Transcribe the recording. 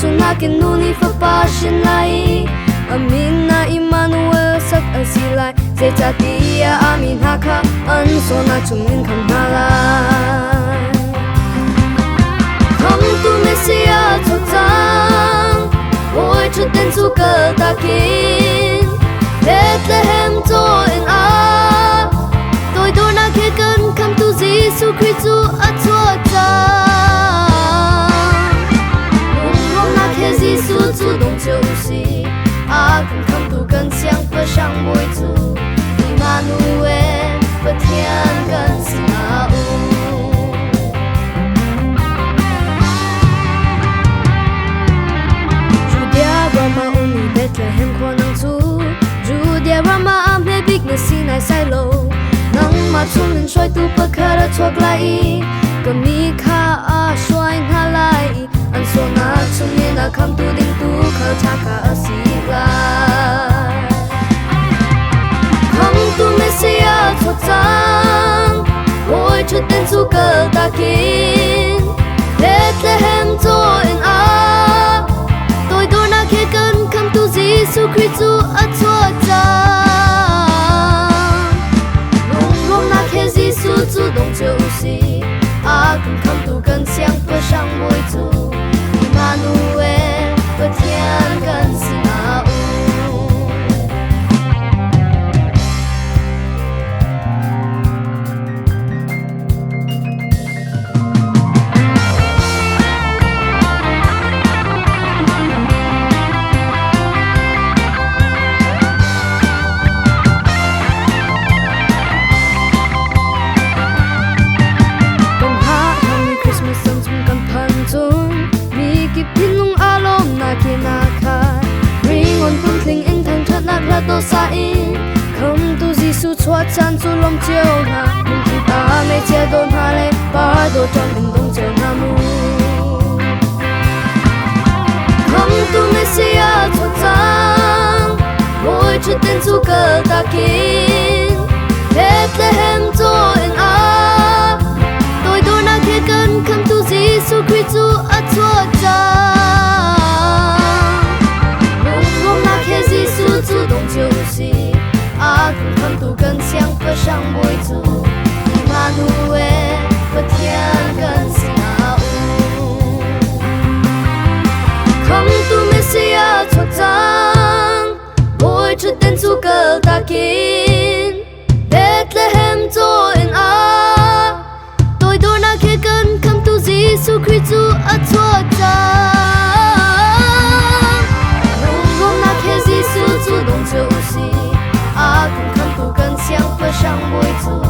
chunga kin nuni fa pa shin lai amin na Emmanuel sak asilai ze chatia amin hakha an sona chumin kham halai kham tu mesia chotang oi chuten chu ka takin Bethlehem to in a tôi đôi na khi cơn kham tu Giêsu Christu a chua cha nung na khi Giêsu chu dong chiu si a cần kham tu cần xiang phơ sang môi chu Emmanuel phơ thiên cần sa u Judea Rama uni Bethlehem kwa nang chu Judea Rama am he big na Sinai sai lo nang ma chung nin soi tu pa khara chok lai kami kha a swai na lai an so na chung ni na kham tu ding tu khal cha ka asila kham tu mesia chok chang oi chu ten chu ka takin Bethlehem to in a tôi do na khe kan kham tu Giêsu Christu a chua cha Giêsu chu dong chiu si a cần kham tu cần xiang phơ sang môi chu Emmanuel phơ thiên cần sa u to sai không tu Giêsu chua chan chu lom chiều na mình chỉ ta mê chia don ha le ba do trong mình đông chiều na mu không tu Mesia chua chan ôi chu ten chu cơ ta kin Bethlehem to in a tôi do na khe kan kham tu Giêsu Christu a chua chan Giêsu chu dong chiu si a cần kham tu cần xiang phơ sang môi chu Emmanuel phơ thiên cần sa u kham tu Mesia chok chang oi chu ten chu ka takin Bethlehem to in a tôi do na khe kan kham tu Giêsu Christu a chua cha Giêsu chu dong chiu si a cần kham tu cần xiang phơ sang môi chu